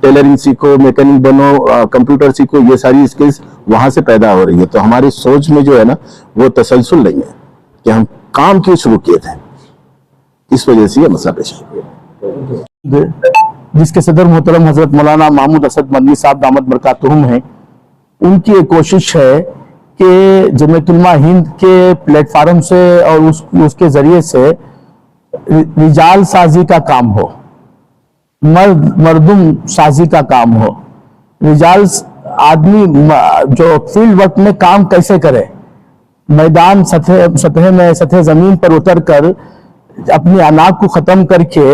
Tailoring سیکھو, mechanic بنو, computer سیکھو, یہ ساری اسکلز وہاں سے پیدا ہو رہی ہے. تو ہماری سوچ میں جو ہے نا وہ تسلسل نہیں ہے کہ ہم کام کیوں شروع کیے تھے, اس وجہ سے یہ مسئلہ پیش ہے. جس کے صدر محترم حضرت مولانا محمود اسد مدنی صاحب دامت برکاتہم ہیں, ان کی ایک کوشش ہے کہ جمعیت علماء ہند کے پلیٹ فارم سے اور اس کے ذریعے سے رجال سازی کا کام ہو, مردم سازی کا کام ہو. رجال آدمی جو فیلڈ ورک میں کام کیسے کرے, میدان سطح زمین پر اتر کر اپنی انا کو ختم کر کے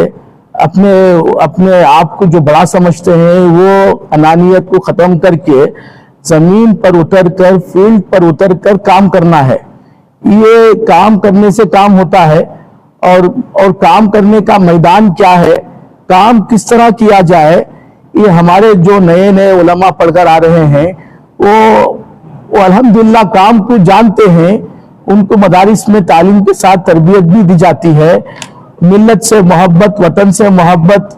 اپنے آپ کو جو بڑا سمجھتے ہیں وہ انانیت کو ختم کر کے زمین پر اتر کر فیلڈ پر اتر کر کام کرنا ہے. یہ کام کرنے سے کام ہوتا ہے, اور کام کرنے کا میدان کیا ہے, کام کس طرح کیا جائے, یہ ہمارے جو نئے علماء پڑھ کر آ رہے ہیں وہ الحمدللہ کام کو جانتے ہیں. ان کو مدارس میں تعلیم کے ساتھ تربیت بھی دی جاتی ہے, ملت سے محبت, وطن سے محبت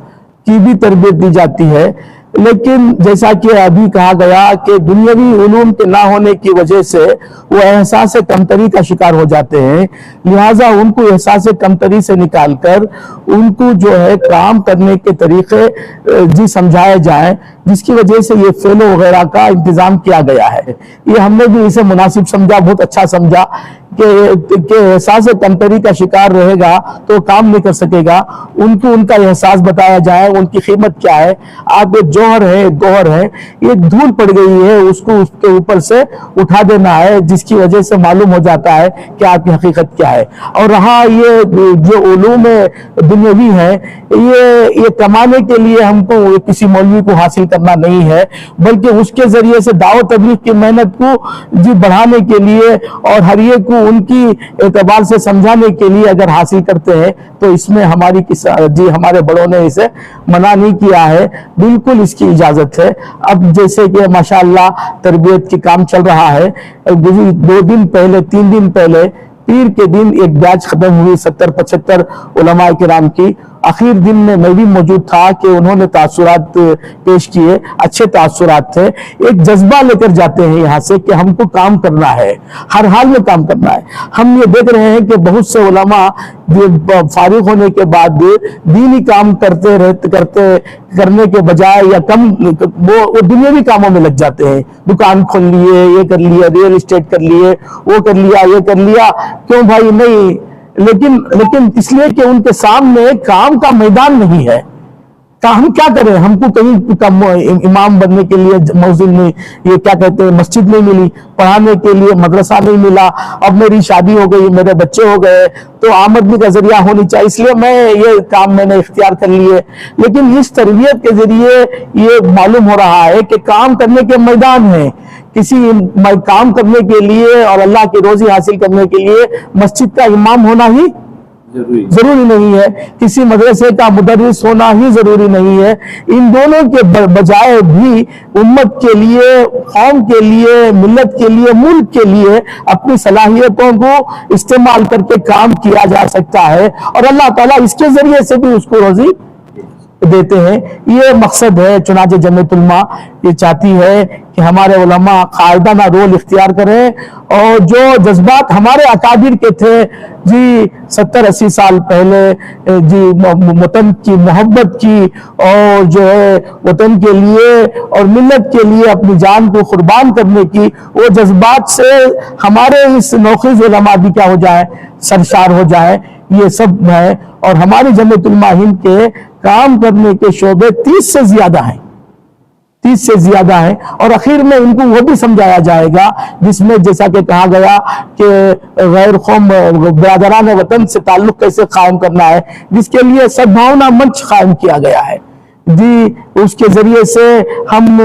کی بھی تربیت دی جاتی ہے. لیکن جیسا کہ ابھی کہا گیا کہ دنیاوی علوم کے نہ ہونے کی وجہ سے وہ احساس کمتری کا شکار ہو جاتے ہیں. لہٰذا ان کو احساس کمتری سے نکال کر ان کو جو ہے کام کرنے کے طریقے سمجھائے جائیں, جس کی وجہ سے یہ فیلو وغیرہ کا انتظام کیا گیا ہے. یہ ہم نے بھی اسے مناسب سمجھا, بہت اچھا سمجھا کہ احساس کمتری کا شکار رہے گا تو کام نہیں کر سکے گا. ان کو ان کا احساس بتایا جائے, ان کی قیمت کیا ہے. آپ ایک جوہر ہے, ایک گوہر ہے, یہ دھول پڑ گئی ہے, اس کو اس کے اوپر سے اٹھا دینا ہے, جس کی وجہ سے معلوم ہو جاتا ہے کہ آپ کی حقیقت کیا ہے. اور رہا یہ جو علوم دنیاوی ہے, یہ کمانے کے لیے ہم کو کسی مولوی کو حاصل کرنا نہیں ہے, بلکہ اس کے ذریعے سے دعوت تبلیغ کی محنت کو بڑھانے کے لیے اور ہر ایک کو ان کی اعتبار سے سمجھانے کے لیے اگر حاصل کرتے ہیں تو اس میں ہمارے بڑوں نے اسے منع نہیں کیا ہے, بالکل اس کی اجازت ہے. اب جیسے کہ ماشاءاللہ تربیت کی کام چل رہا ہے, 2 دن پہلے 3 دن پہلے پیر کے دن ایک بیچ ختم ہوئی 70-75 علماء کرام کی. آخر دن میں بھی موجود تھا کہ انہوں نے تاثرات پیش کیے, اچھے تاثرات تھے. ایک جذبہ لے کر جاتے ہیں یہاں سے کہ ہم کو کام کرنا ہے, ہر حال میں کام کرنا ہے. ہم یہ دیکھ رہے ہیں کہ بہت سے علماء فارغ ہونے کے بعد دینی کام کرنے کے بجائے یا کم وہ دنیاوی کاموں میں لگ جاتے ہیں. دکان کھول لیے, یہ کر لیا, ریئل اسٹیٹ کر لیے, وہ کر لیا, یہ کر لیا. کیوں بھائی نہیں, لیکن اس لیے کہ ان کے سامنے کام کا میدان نہیں ہے. ہم کیا کریں, ہم کو کہیں امام بننے کے لیے مؤذن نہیں, یہ کیا کہتے ہیں مسجد نہیں ملی, پڑھانے کے لیے مدرسہ نہیں ملا, اب میری شادی ہو گئی, میرے بچے ہو گئے, تو آمدنی کا ذریعہ ہونی چاہیے, اس لیے میں یہ کام میں نے اختیار کر لیے. لیکن اس تربیت کے ذریعے یہ معلوم ہو رہا ہے کہ کام کرنے کے میدان ہیں. کسی کام کرنے کے لیے اور اللہ کی روزی حاصل کرنے کے لیے مسجد کا امام ہونا ہی ضروری نہیں ہے, کسی مدرسے کا مدرس ہونا ہی ضروری نہیں ہے. ان دونوں کے بجائے بھی امت کے لیے, قوم کے لیے, ملت کے لیے, ملک کے لیے اپنی صلاحیتوں کو استعمال کر کے کام کیا جا سکتا ہے, اور اللہ تعالیٰ اس کے ذریعے سے بھی اس کو روزی دیتے ہیں. یہ مقصد ہے. چنانچہ جمعیت علماء یہ چاہتی ہے کہ ہمارے علماء قائدانہ رول اختیار کریں, اور جو جذبات ہمارے اکابر کے تھے 70-80 سال پہلے, وطن کی محبت کی, اور جو ہے وطن کے لیے اور ملت کے لیے اپنی جان کو قربان کرنے کی, وہ جذبات سے ہمارے اس نوخیز علماء بھی کیا ہو جائے, سرشار ہو جائے. یہ سب ہے, اور ہماری جمعیت علماء ہند کے کام کرنے کے شعبے 30 سے زیادہ ہیں, 30 سے زیادہ ہیں. اور اخیر میں ان کو وہ بھی سمجھایا جائے گا جس میں جیسا کہ کہا گیا کہ غیر قوم برادران وطن سے تعلق کیسے قائم کرنا ہے, جس کے لیے سدبھاونا منچ قائم کیا گیا ہے, جی اس کے ذریعے سے ہم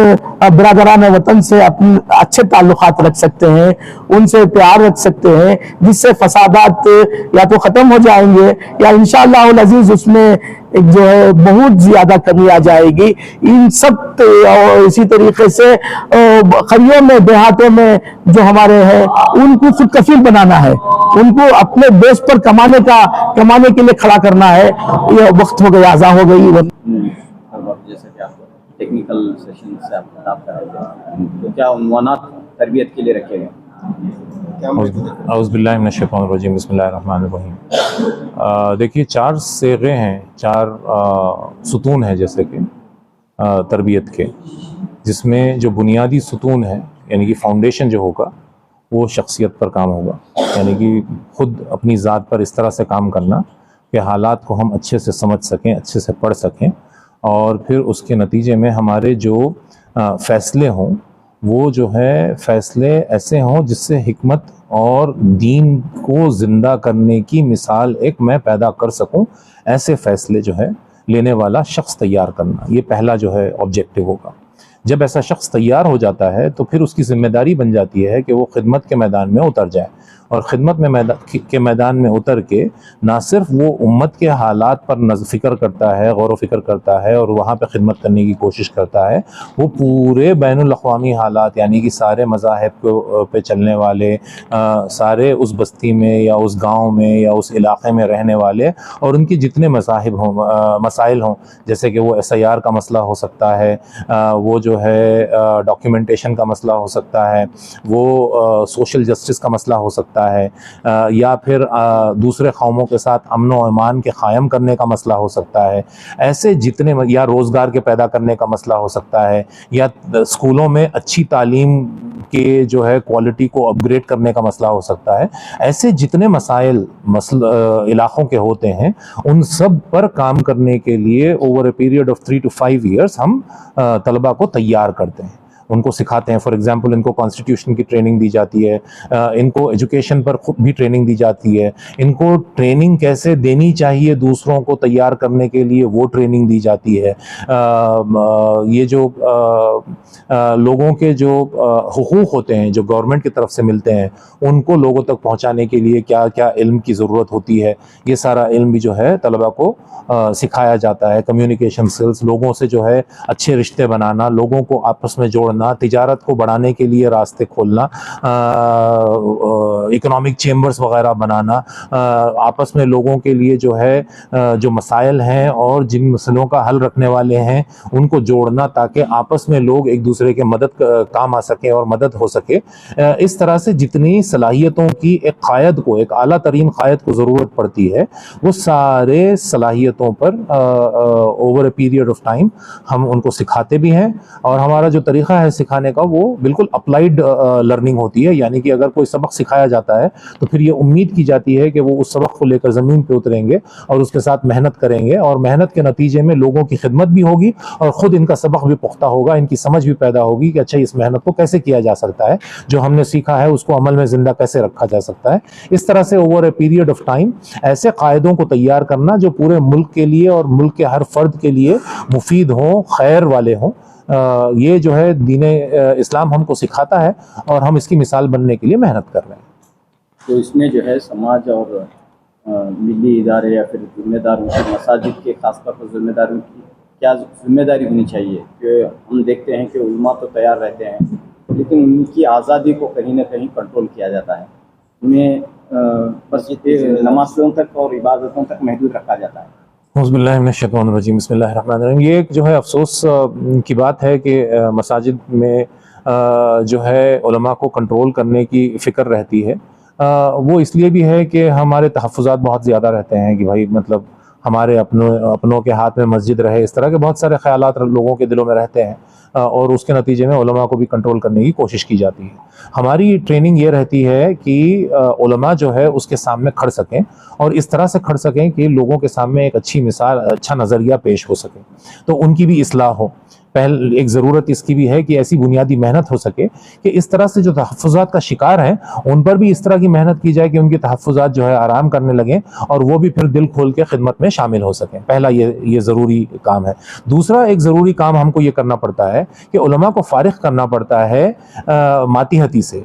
برادران وطن سے اپنے اچھے تعلقات رکھ سکتے ہیں، ان سے پیار رکھ سکتے ہیں، جس سے فسادات یا تو ختم ہو جائیں گے یا انشاءاللہ العزیز اس میں ایک جو ہے بہت زیادہ کمی آ جائے گی۔ ان سب اور اسی طریقے سے قریوں میں دیہاتوں میں جو ہمارے ہیں ان کو خود کفیل بنانا ہے، ان کو اپنے بیس پر کمانے کے لیے کھڑا کرنا ہے۔ یہ وقت ہو گیا، اذان ہو گئی۔ جیسے کہ آپ ٹیکنیکل سیشن سے آپ خطاب کر رہے تھے، تو کیا عنوانات تربیت کے لیے رکھے گئے؟ اعوذ باللہ من الشیطان الرجیم، بسم اللہ الرحمن الرحیم۔ دیکھیے 4 صیغے ہیں، 4 ستون ہیں جیسے کہ تربیت کے، جس میں جو بنیادی ستون ہے یعنی کہ فاؤنڈیشن جو ہوگا وہ شخصیت پر کام ہوگا، یعنی کہ خود اپنی ذات پر اس طرح سے کام کرنا کہ حالات کو ہم اچھے سے سمجھ سکیں، اچھے سے پڑھ سکیں، اور پھر اس کے نتیجے میں ہمارے جو فیصلے ہوں وہ جو ہے فیصلے ایسے ہوں جس سے حکمت اور دین کو زندہ کرنے کی مثال ایک میں پیدا کر سکوں، ایسے فیصلے جو ہے لینے والا شخص تیار کرنا، یہ پہلا جو ہے آبجیکٹو ہوگا۔ جب ایسا شخص تیار ہو جاتا ہے تو پھر اس کی ذمہ داری بن جاتی ہے کہ وہ خدمت کے میدان میں اتر جائے، اور خدمت کے میدان میں اتر کے نہ صرف وہ امت کے حالات پر فکر کرتا ہے، غور و فکر کرتا ہے اور وہاں پہ خدمت کرنے کی کوشش کرتا ہے، وہ پورے بین الاقوامی حالات یعنی کہ سارے مذاہب پہ چلنے والے، سارے اس بستی میں یا اس گاؤں میں یا اس علاقے میں رہنے والے اور ان کی جتنے مذاہب ہوں، مسائل ہوں، جیسے کہ وہ SIR کا مسئلہ ہو سکتا ہے، وہ جو ہے ڈاکیومنٹیشن کا مسئلہ ہو سکتا ہے، وہ سوشل جسٹس کا مسئلہ ہو سکتا ہے، یا پھر دوسرے قوموں کے ساتھ امن و امان کے قائم کرنے کا مسئلہ ہو سکتا ہے، ایسے جتنے، یا روزگار کے پیدا کرنے کا مسئلہ ہو سکتا ہے، یا اسکولوں میں اچھی تعلیم کے جو ہے کوالٹی کو اپ گریڈ کرنے کا مسئلہ ہو سکتا ہے، ایسے جتنے مسائل علاقوں کے ہوتے ہیں ان سب پر کام کرنے کے لیے over a period of 3 to 5 years ہم طلبہ کو تیار کرتے ہیں، ان کو سکھاتے ہیں۔ فار ایگزامپل ان کو کانسٹیٹیوشن کی ٹریننگ دی جاتی ہے، ان کو ایجوکیشن پر خود بھی ٹریننگ دی جاتی ہے، ان کو ٹریننگ کیسے دینی چاہیے دوسروں کو تیار کرنے کے لیے وہ ٹریننگ دی جاتی ہے۔ یہ جو لوگوں کے جو حقوق ہوتے ہیں جو گورنمنٹ کی طرف سے ملتے ہیں ان کو لوگوں تک پہنچانے کے لیے کیا کیا علم کی ضرورت ہوتی ہے، یہ سارا علم بھی جو ہے طلبہ کو سکھایا جاتا ہے۔ کمیونیکیشن سکلز، لوگوں سے جو ہے اچھے رشتے بنانا، لوگوں کو آپس میں جوڑنا، تجارت کو بڑھانے کے لیے راستے کھولنا، اکنامک چیمبرز وغیرہ بنانا، آپس میں لوگوں کے لیے جو ہے جو مسائل ہیں اور جن مسئلوں کا حل رکھنے والے ہیں ان کو جوڑنا تاکہ آپس میں لوگ ایک دوسرے کے مدد کام آ سکے اور مدد ہو سکے۔ اس طرح سے جتنی صلاحیتوں کی ایک قائد کو، ایک اعلیٰ ترین قائد کو ضرورت پڑتی ہے، وہ سارے صلاحیتوں پر over a period of time ہم ان کو سکھاتے بھی ہیں، اور ہمارا جو طریقہ ہے سکھانے کا وہ بالکل اپلائیڈ لرننگ ہوتی ہے، یعنی کہ اگر کوئی سبق سکھایا جاتا ہے تو پھر یہ امید کی جاتی ہے کہ وہ اس سبق کو لے کر زمین پہ اتریں گے اور اس کے ساتھ محنت کریں گے، اور محنت کے نتیجے میں لوگوں کی خدمت بھی ہوگی اور خود ان کا سبق بھی پختہ ہوگا، ان کی سمجھ بھی پیدا ہوگی کہ اچھا اس محنت کو کیسے کیا جا سکتا ہے، جو ہم نے سیکھا ہے اس کو عمل میں زندہ کیسے رکھا جا سکتا ہے۔ اس طرح سے over a period of time ایسے قائدوں کو تیار کرنا جو پورے ملک کے لیے اور ملک کے ہر فرد کے لیے مفید ہوں، خیر والے ہوں، یہ جو ہے دین اسلام ہم کو سکھاتا ہے اور ہم اس کی مثال بننے کے لیے محنت کر رہے ہیں۔ تو اس میں جو ہے سماج اور ملی ادارے یا پھر ذمہ داروں کی، مساجد کے خاص طور پر ذمہ داروں کی کیا ذمہ داری ہونی چاہیے؟ کہ ہم دیکھتے ہیں کہ علماء تو تیار رہتے ہیں لیکن ان کی آزادی کو کہیں نہ کہیں کنٹرول کیا جاتا ہے، انہیں بس نمازوں تک اور عبادتوں تک محدود رکھا جاتا ہے۔ اعوذ باللہ من الشیطان الرجیم، بسم اللہ الرحمن الرحیم۔ یہ ایک جو ہے افسوس کی بات ہے کہ مساجد میں جو ہے علماء کو کنٹرول کرنے کی فکر رہتی ہے، وہ اس لیے بھی ہے کہ ہمارے تحفظات بہت زیادہ رہتے ہیں کہ بھائی مطلب ہمارے اپنوں کے ہاتھ میں مسجد رہے، اس طرح کے بہت سارے خیالات لوگوں کے دلوں میں رہتے ہیں، اور اس کے نتیجے میں علماء کو بھی کنٹرول کرنے کی کوشش کی جاتی ہے۔ ہماری ٹریننگ یہ رہتی ہے کہ علماء جو ہے اس کے سامنے کھڑ سکیں اور اس طرح سے کھڑ سکیں کہ لوگوں کے سامنے ایک اچھی مثال، اچھا نظریہ پیش ہو سکے، تو ان کی بھی اصلاح ہو۔ ایک ضرورت اس کی بھی ہے کہ ایسی بنیادی محنت ہو سکے کہ اس طرح سے جو تحفظات کا شکار ہیں ان پر بھی اس طرح کی محنت کی جائے کہ ان کے تحفظات جو ہے آرام کرنے لگیں اور وہ بھی پھر دل کھول کے خدمت میں شامل ہو سکیں. پہلا یہ ضروری کام ہے. دوسرا ایک ضروری کام ہم کو یہ کرنا پڑتا ہے کہ علماء کو فارغ کرنا پڑتا ہے ماتحتی سے.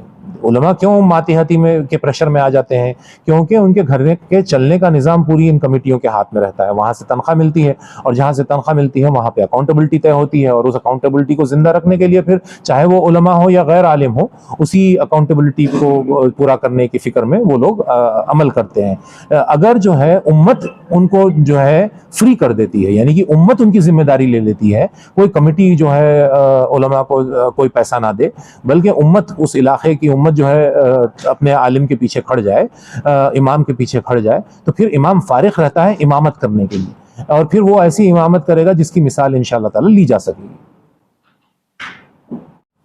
علماء کیوں ماتحتی میں کے پریشر میں آ جاتے ہیں؟ کیونکہ ان کے گھر کے چلنے کا نظام پوری ان کمیٹیوں کے ہاتھ میں رہتا ہے. وہاں سے تنخواہ ملتی ہے اور جہاں سے تنخواہ ملتی ہے وہاں پہ اکاؤنٹیبلٹی طے ہوتی ہے, اور اس اکاؤنٹیبلٹی کو زندہ رکھنے کے لیے پھر چاہے وہ علماء ہو یا غیر عالم ہو, اسی اکاؤنٹیبلٹی کو پورا کرنے کی فکر میں وہ لوگ عمل کرتے ہیں. اگر جو ہے امت ان کو جو ہے فری کر دیتی ہے, یعنی کہ امت ان کی ذمہ داری لے لیتی ہے, کوئی کمیٹی جو ہے علماء کو کوئی پیسہ نہ دے, بلکہ امت اس علاقے کی امت جو ہے اپنے عالم کے پیچھے کھڑ جائے, امام کے پیچھے کھڑ جائے, تو پھر امام فارغ رہتا ہے امامت کرنے کے لیے, اور پھر وہ ایسی امامت کرے گا جس کی مثال انشاءاللہ تعالی لی جا سکے گی.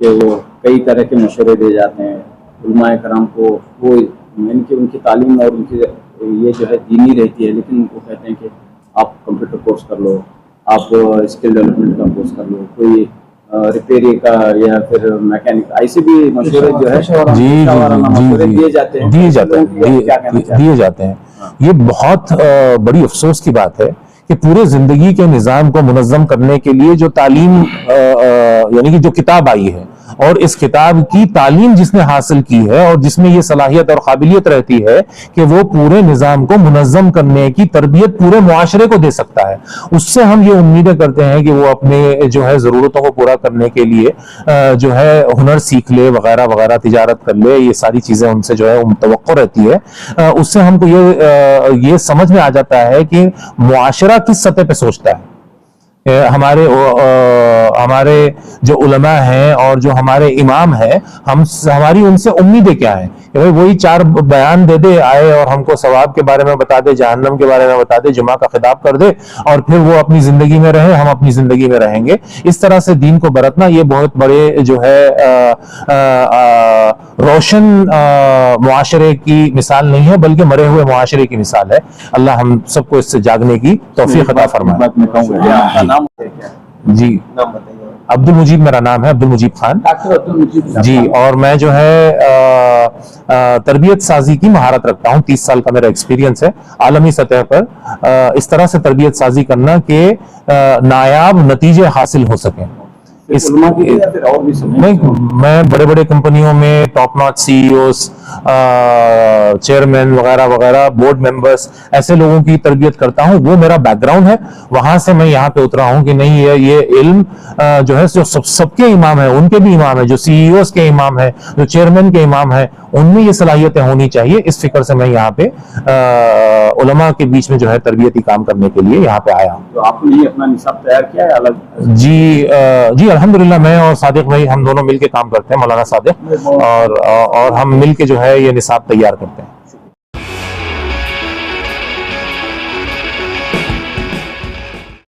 کہ وہ کئی طرح کے مشورے دے جاتے ہیں علماء کرام کو, وہ یعنی کہ ان کی تعلیم اور ان کی یہ جو ہے دینی رہتی ہے, لیکن ان کو کہتے ہیں کہ آپ کمپیوٹر کورس کر لو, آپ اسکل ڈیولپمنٹ کا کورس کر لو, کوئی ریپیئرنگ کا یا پھر میکینک, ایسے بھی مشورے جو ہے دیے جاتے ہیں. یہ بہت بڑی افسوس کی بات ہے کہ پورے زندگی کے نظام کو منظم کرنے کے لیے جو تعلیم یعنی کہ جو کتاب آئی ہے اور اس کتاب کی تعلیم جس نے حاصل کی ہے اور جس میں یہ صلاحیت اور قابلیت رہتی ہے کہ وہ پورے نظام کو منظم کرنے کی تربیت پورے معاشرے کو دے سکتا ہے, اس سے ہم یہ امیدیں کرتے ہیں کہ وہ اپنے جو ہے ضرورتوں کو پورا کرنے کے لیے جو ہے ہنر سیکھ لے وغیرہ وغیرہ, تجارت کر لے, یہ ساری چیزیں ان سے جو ہے توقع رہتی ہے. اس سے ہم کو یہ سمجھ میں آ جاتا ہے کہ معاشرہ کس سطح پہ سوچتا ہے. ہمارے جو علماء ہیں اور جو ہمارے امام ہیں, ہماری ان سے امیدیں کیا ہیں کہ بھئی وہی 4 بیان دے دے آئے اور ہم کو ثواب کے بارے میں بتا دے, جہنم کے بارے میں بتا دے, جمعہ کا خطاب کر دے, اور پھر وہ اپنی زندگی میں رہے, ہم اپنی زندگی میں رہیں گے. اس طرح سے دین کو برتنا یہ بہت بڑے جو ہے روشن معاشرے کی مثال نہیں ہے, بلکہ مرے ہوئے معاشرے کی مثال ہے. اللہ ہم سب کو اس سے جاگنے کی توفیق عطا فرمائے. جی, عبد المجیب میرا نام ہے, عبد المجیب خان. جی, اور میں جو ہے تربیت سازی کی مہارت رکھتا ہوں. 30 سال کا میرا ایکسپیرینس ہے عالمی سطح پر اس طرح سے تربیت سازی کرنا کہ نایاب نتیجے حاصل ہو سکیں. میں بڑے بڑے کمپنیوں میں ٹاپ ناچ سی ای اوز, چیئرمین وغیرہ وغیرہ, بورڈ ممبرز, ایسے لوگوں کی تربیت کرتا ہوں. وہ میرا بیک گراؤنڈ ہے, وہاں سے میں یہاں پہ اترا ہوں کہ نہیں یہ علم جو ہے جو سب کے امام ہیں, ان کے بھی امام ہیں, جو سی ای اوز کے امام ہیں, جو چیئرمین کے امام ہیں, ان میں یہ صلاحیتیں ہونی چاہیے. اس فکر سے میں یہاں پہ علماء کے بیچ میں جو ہے تربیتی کام کرنے کے لیے یہاں پہ آیا ہوں. تو آپ نے اپنا نصاب تیار کیا ہے الگ؟ جی الحمدللہ, میں اور صادق بھائی ہم دونوں مل کے کام کرتے ہیں, مولانا صادق, اور ہم مل کے جو ہے یہ نصاب تیار کرتے ہیں.